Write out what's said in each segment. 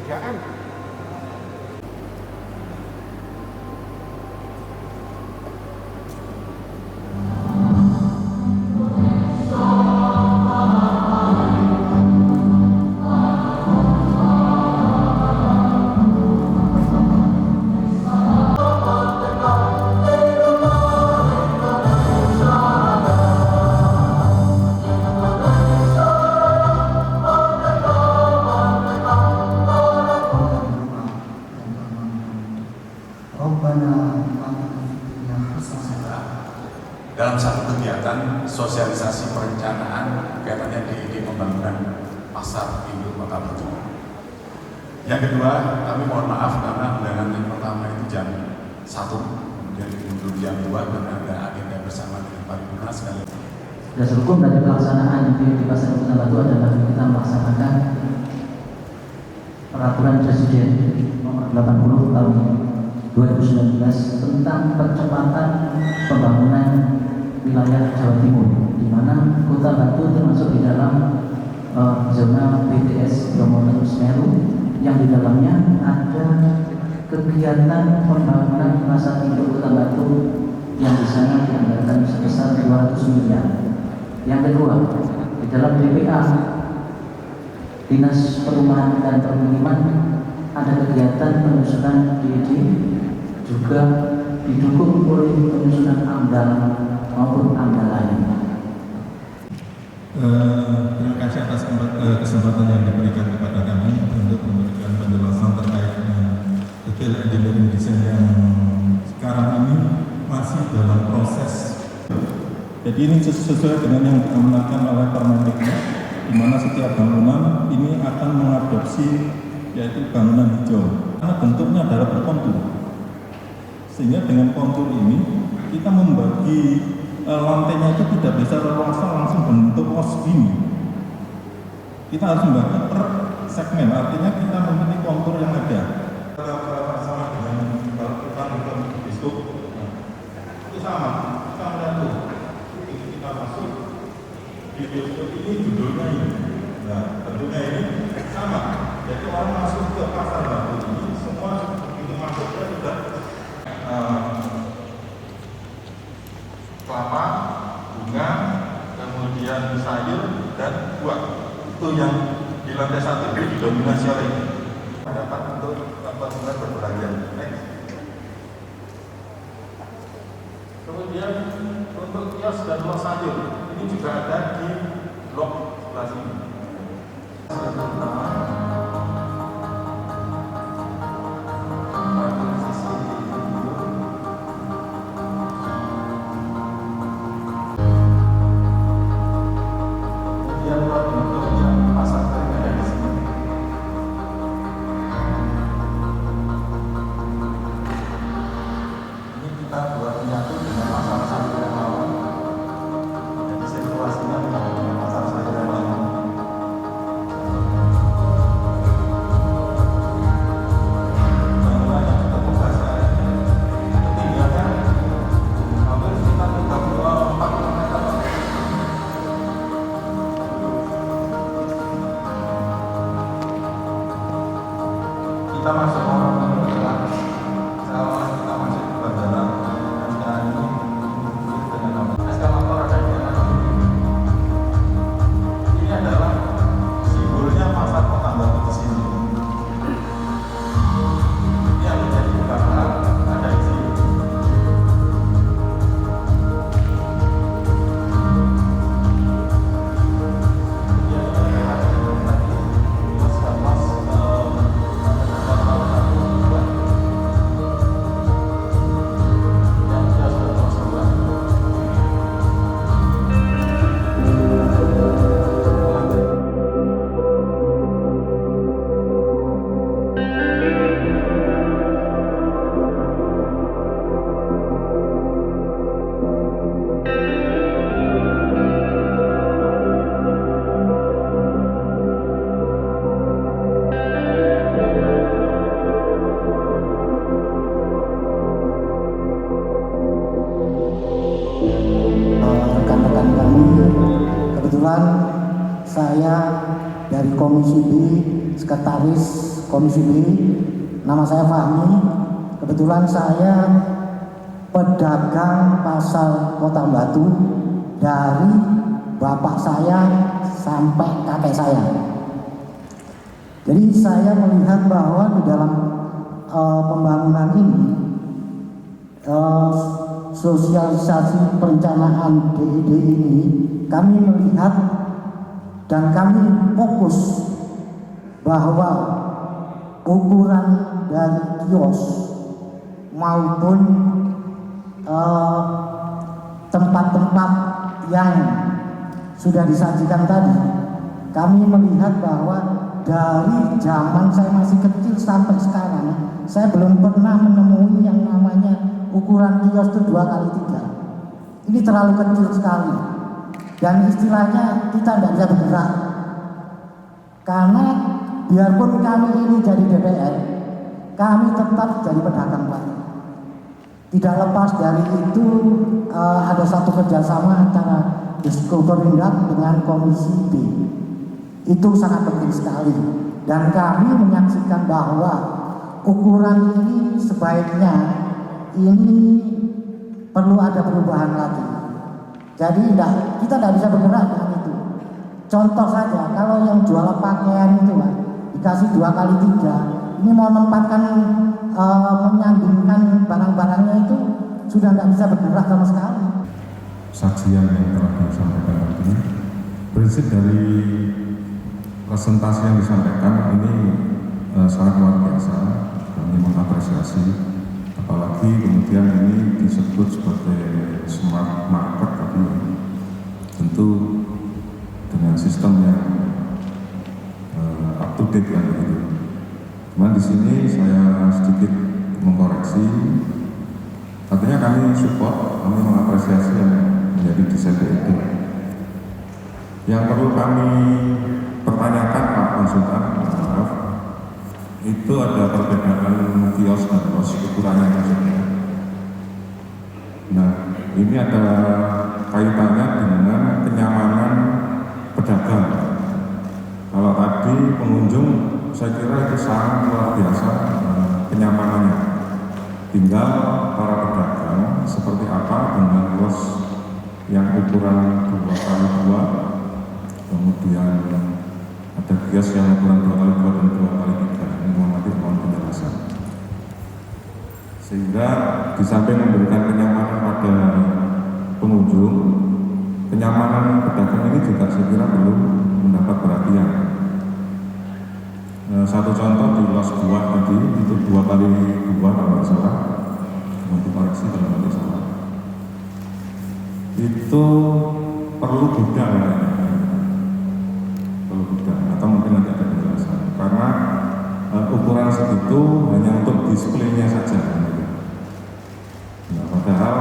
kecurigaan. Dalam satu kegiatan sosialisasi perencanaan kaitannya di pembangunan pasar induk Kota Batu. Yang kedua, kami mohon maaf karena undangan yang pertama itu jam 1, kemudian diundur jam 2 karena ada agenda bersama dengan paripurna sekali. Dasar hukum dari pelaksanaan di Pasar Kota Batu adalah kita melaksanakan Peraturan Presiden Nomor 80 Tahun 2019 tentang percepatan pembangunan wilayah Jawa Timur, di mana Kota Batu termasuk di dalam zona BTS Bromo Semeru, yang di dalamnya ada kegiatan pembangunan pasar induk Kota Batu yang di sana dianggarkan sebesar 200 miliar. Yang kedua, di dalam DPA Dinas Perumahan dan Permukiman ada kegiatan penyusunan DD, juga didukung oleh penyusunan AMDAL maupun AMDAL lain. Terima kasih atas kesempatan yang diberikan kepada kami untuk memberikan penjelasan terkait dengan detail engineering design yang sekarang ini masih dalam proses. Jadi ini sesuai dengan yang diamanatkan oleh Permendikbud, di mana setiap bangunan ini akan mengadopsi yaitu bangunan hijau, karena bentuknya adalah berkontur. Sehingga dengan kontur ini kita membagi lantainya itu tidak bisa leluasa langsung bentuk pos begini. Kita harus membagi per segmen, artinya kita memilih kontur yang ada. Sama dengan kalau kita nonton Facebook, itu sama, kita melihat tuh, begitu kita masuk di Facebook ini judulnya ini. Nah, tentunya ini sama, yaitu orang masuk ke pasar Batu ini, semua begitu masuknya sudah kelapa, bunga, kemudian sayur dan buah. Itu yang di lantai 1 itu didominasi oleh ini. Dapat untuk konsumen berbelanja. Next. Kemudian untuk kios dan buah sayur ini juga ada di blok sebelah sini. Kita masuk kita masuk ke bandara dan sekarang ini dengan eskalator ada di sana. Ini adalah simbolnya pasar Kota Batu di sini. Ini yang menjadi gambaran ada di sini. Rekan-rekan kami, kebetulan saya dari Komisi B Sekretaris Komisi B. Nama saya Fahmi. Kebetulan saya pedagang pasar Kota Batu dari bapak saya sampai kakek saya. Jadi saya melihat bahwa di dalam pembangunan ini sosialisasi perencanaan DID ini kami melihat dan kami fokus bahwa ukuran dari kios maupun tempat-tempat yang sudah disajikan tadi, kami melihat bahwa dari zaman saya masih kecil sampai sekarang, saya belum pernah menemui yang namanya ukuran kios itu 2x3. Ini terlalu kecil sekali, dan istilahnya kita tidak bisa bergerak. Karena biarpun kami ini jadi DPR, kami tetap jadi pedagang, Pak. Tidak lepas dari itu ada satu kerjasama antara Diskoperindak dengan Komisi B. Itu sangat penting sekali, dan kami menyaksikan bahwa ukuran ini sebaiknya ini perlu ada perubahan lagi. Jadi kita tidak bisa bergerak dengan itu. Contoh saja, kalau yang jual pakaian itu Pak, dikasih 2x3, ini mau menempatkan menyandingkan barang-barangnya itu sudah tidak bisa bergerak sama sekali. Sajian yang telah disampaikan tadi, prinsip dari presentasi yang disampaikan ini sangat luar biasa. Kami mengapresiasi, apalagi kemudian ini disebut sebagai smart market tadi, tentu dengan sistem yang up to date kan gitu. Cuman di sini saya sedikit mengkoreksi. Artinya kami support, kami mengapresiasi yang menjadi desain DID. Yang perlu kami pertanyakan Pak Konsultan, maaf, itu ada perbedaan kios dan pos ukurannya maksudnya. Nah, ini ada kaitannya dengan kenyamanan pedagang. Kalau tadi pengunjung, saya kira itu sangat luar biasa kenyamanannya. Tinggal para pedagang seperti apa dengan kios yang ukuran 2x2, kemudian ada kios yang ukuran 2x2 dan 2x3. Ini mohon penjelasan. Sehingga di samping memberikan kenyamanan pada pengunjung, kenyamanan pedagang ini juga saya kira belum mendapat perhatian. Satu contoh di Los Buah tadi, itu 2x2 kalau tidak salah, untuk koreksi kalau tidak salah. Itu perlu gudang, atau mungkin nanti ada penjelasan. Karena ukuran segitu hanya untuk displaynya saja. Nah, padahal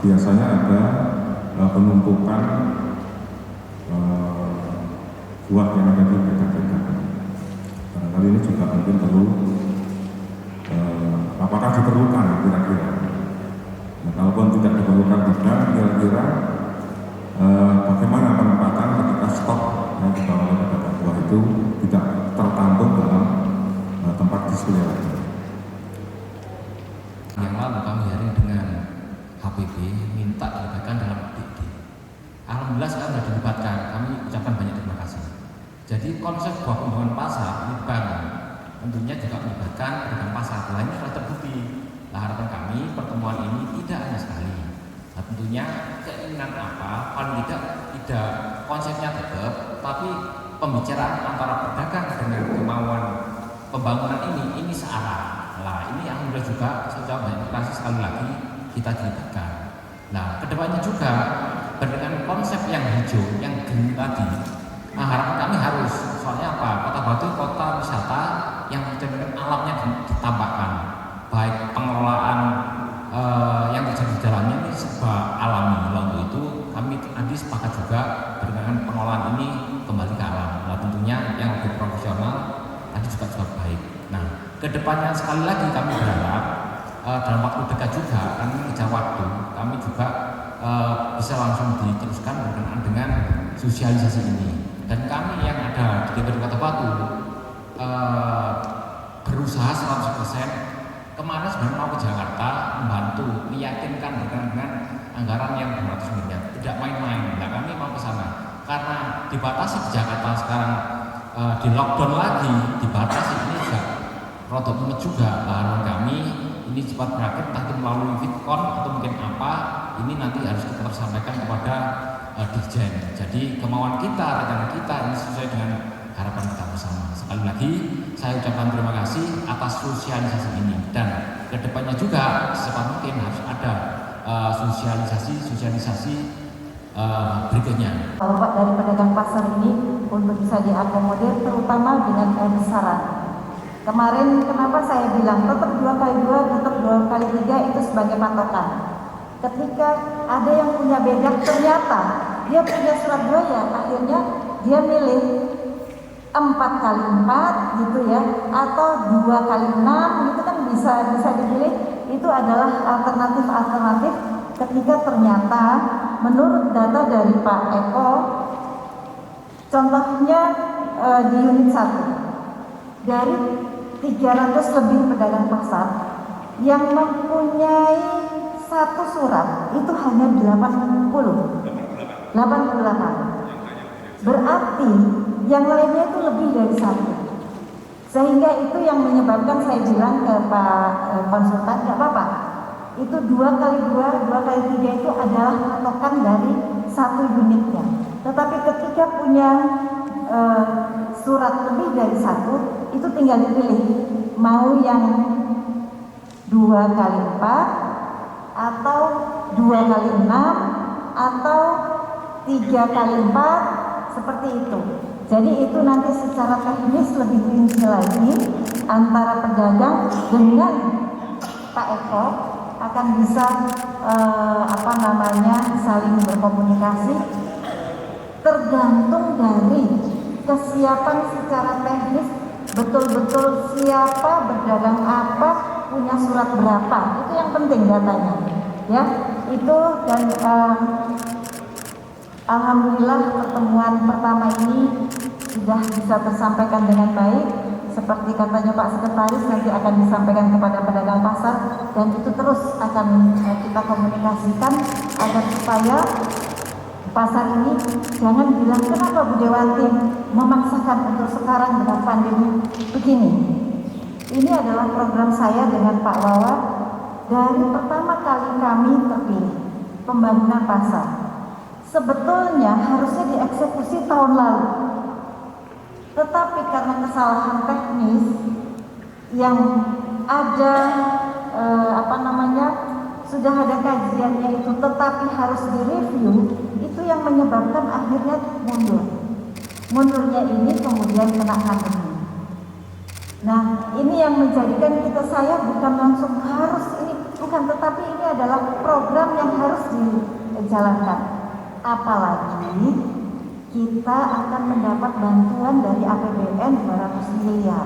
biasanya ada penumpukan buah yang ada di pedagang. Kali ini juga mungkin perlu apakah diperlukan kira-kira. Nah, kalaupun tidak diperlukan gudang, kira-kira bagaimana penempatan ketika stok yang dibawa oleh pedagang buah itu tidak tertampung dalam tempat display lagi. Yang lalu kami hari dengan HPB minta dilibatkan dalam DID. Alhamdulillah sekarang sudah dilibatkan, kami ucapkan banyak terima kasih. Jadi konsep buah pembangunan pasar ini baru, tentunya juga melibatkan pedagang pasar. Nah, ini sudah terbukti. Nah, harapan kami pertemuan ini tidak hanya sekali. Nah, tentunya keinginan apa, paling tidak konsepnya tetap, tapi pembicaraan antara pedagang dengan kemauan pembangunan ini searah. Nah, ini alhamdulillah juga sudah banyak kasih sekali lagi kita dilibatkan. Nah, kedepannya juga berdasarkan konsep yang hijau, yang green tadi. Nah, harapan kami harus, soalnya apa? Kota Batu kota wisata yang dengan alamnya ditambahkan, baik pengelolaan yang terjadi di dalamnya ini serba alami. Lalu itu kami tadi sepakat juga dengan pengelolaan ini kembali ke alam. Nah, tentunya yang lebih profesional tadi juga baik. Nah, kedepannya sekali lagi kami berharap dalam waktu dekat juga, kami kejar waktu, kami juga bisa langsung diteruskan berkenaan dengan sosialisasi ini. Dan kami yang ada di DPRD Kota Batu berusaha 100%. Kemarin sebenarnya mau ke Jakarta membantu meyakinkan berkenaan dengan anggaran yang 200 miliar, tidak main-main. Nah, kami mau ke sana karena dibatasi di Jakarta sekarang, di lockdown lagi, dibatasi. Ini juga produk mumet juga bahan kami. Ini cepat berakhir, entah itu melalui Fitcon atau mungkin apa. Ini nanti harus kita sampaikan kepada Dirjen. Jadi kemauan kita, rencana kita ini sesuai dengan harapan kita bersama. Sekali lagi saya ucapkan terima kasih atas sosialisasi ini, dan kedepannya juga secepat mungkin harus ada sosialisasi berikutnya. Bapak dari pedagang pasar ini untuk bisa diakomodir terutama dengan besaran. Kemarin kenapa saya bilang tetap 2x2, tetap 2x3 itu sebagai patokan. Ketika ada yang punya bedak ternyata dia punya surat doya, akhirnya dia milih 4x4 gitu ya, atau 2x6 itu kan bisa dipilih. Itu adalah alternatif ketika ternyata menurut data dari Pak Eko, contohnya di unit 1 dari 300 lebih pedagang pasar yang mempunyai satu surat itu hanya 88. Berarti yang lainnya itu lebih dari 1. Sehingga itu yang menyebabkan saya bilang ke Pak konsultan, nggak apa-apa. Itu 2x2, 2x3 itu adalah patokan dari 1 unitnya. Tetapi ketika punya surat lebih dari 1, itu tinggal dipilih mau yang 2x4 atau 2x6 atau 3x4 seperti itu. Jadi itu nanti secara teknis lebih rinci lagi antara pedagang dengan Pak Eko akan bisa saling berkomunikasi, tergantung dari kesiapan secara teknis, betul-betul siapa berdagang apa, punya surat berapa, itu yang penting datanya ya. Itu dan alhamdulillah pertemuan pertama ini sudah bisa tersampaikan dengan baik. Seperti katanya Pak Sekretaris, nanti akan disampaikan kepada pedagang pasar, dan itu terus akan kita komunikasikan agar supaya pasar ini jangan bilang kenapa Bu Dewanti memaksakan untuk sekarang dengan pandemi begini. Ini adalah program saya dengan Pak Wawa dari pertama kali kami terpilih pembangunan pasar. Sebetulnya harusnya dieksekusi tahun lalu. Tetapi karena kesalahan teknis yang ada sudah ada kajiannya itu, tetapi harus direview, itu yang menyebabkan akhirnya mundur. Mundurnya ini kemudian kena pandemi. Nah, ini yang menjadikan saya bukan langsung harus ini, bukan, tetapi ini adalah program yang harus dijalankan. Apalagi kita akan mendapat bantuan dari APBN 200 miliar.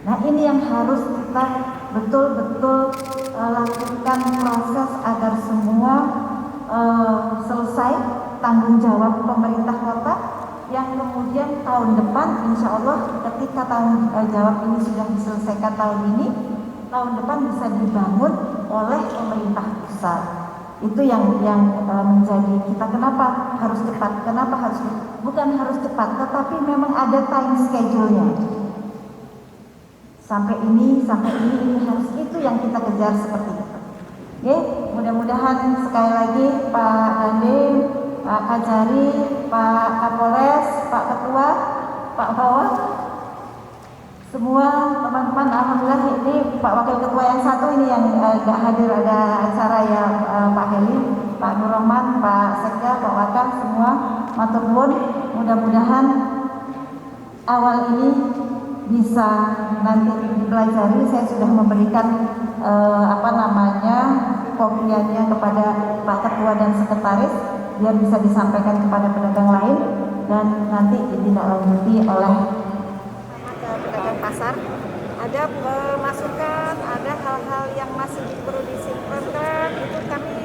Nah, ini yang harus kita betul-betul lakukan proses agar semua selesai tanggung jawab pemerintah kota, yang kemudian tahun depan insya Allah ketika tanggung jawab ini sudah diselesaikan tahun ini, tahun depan bisa dibangun oleh pemerintah pusat. Itu yang menjadi kita kenapa harus cepat, bukan harus cepat, tetapi memang ada time schedule-nya. Sampai ini harus, itu yang kita kejar seperti itu. Oke, mudah-mudahan sekali lagi Pak Dandim, Pak Kajari, Pak Kapolres, Pak Ketua, Pak Bawah, semua teman-teman, alhamdulillah ini Pak Wakil Ketua yang satu ini yang gak hadir, ada acara ya, Pak Heli, Pak Nur Rahman, Pak Sekda, Pak Wakil, semua matur nuwun. Mudah-mudahan awal ini bisa nanti dipelajari. Saya sudah memberikan kopiannya kepada Pak Ketua dan Sekretaris biar bisa disampaikan kepada pedagang lain dan nanti ditindaklanjuti oleh pedagang pasar. Ada masukan, ada hal-hal yang masih perlu disinkronkan, itu kami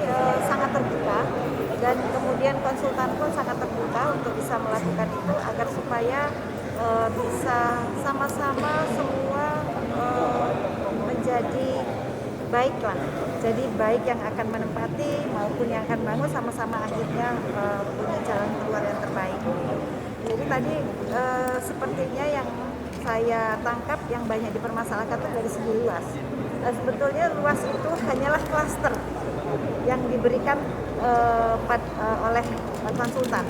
sangat terbuka, dan kemudian konsultan pun sangat terbuka untuk bisa melakukan itu agar supaya bisa sama sama-sama semua menjadi baik lah. Jadi baik yang akan menempati maupun yang akan bangun sama-sama akhirnya punya jalan keluar yang terbaik. Jadi tadi sepertinya yang saya tangkap yang banyak dipermasalahkan itu dari segi luas. Sebetulnya luas itu hanyalah klaster yang diberikan oleh konsultan,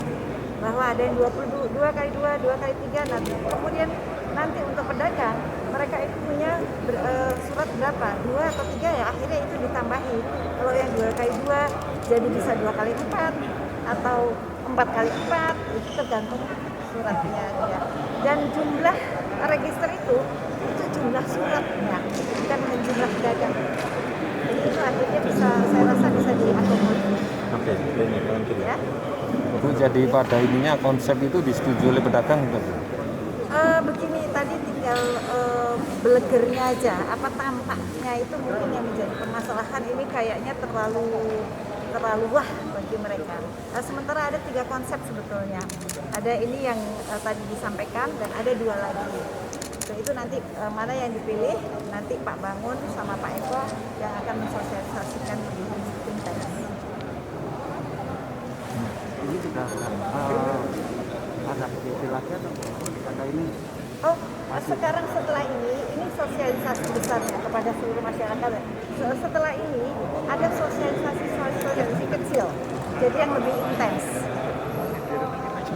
bahwa ada yang 22 kali 2, 2 kali 3, kemudian nanti untuk pedagang mereka itu punya surat berapa, 2 atau 3 ya, akhirnya itu ditambahi. Kalau yang 2 kali 2 jadi bisa 2 kali 4 atau 4 kali 4, itu tergantung suratnya dia. Dan jumlah register itu jumlah suratnya, bukan jumlah pedagang. Jadi itu akhirnya bisa, saya rasa bisa diakomodir. Oke, Ya. Bu, jadi pada ininya konsep itu disetujui oleh pedagang enggak, Bu? Begini, tadi tinggal belegernya aja, apa tampaknya itu mungkin yang menjadi permasalahan. Ini kayaknya terlalu wah bagi mereka. Sementara ada 3 konsep sebetulnya. Ada ini yang tadi disampaikan dan ada 2 lagi. Itu nanti mana yang dipilih, nanti Pak Bangun sama Pak Eko yang akan mensosialisasikan lebih intens. Ini sudah ada PDP lagi atau ada ini? Oh, sekarang setelah ini sosialisasi besarnya kepada seluruh masyarakat. Setelah ini ada sosialisasi kecil, jadi yang lebih intens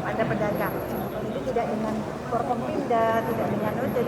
pada pedagang. Jadi tidak dengan Forkompimda, tidak dengan jadi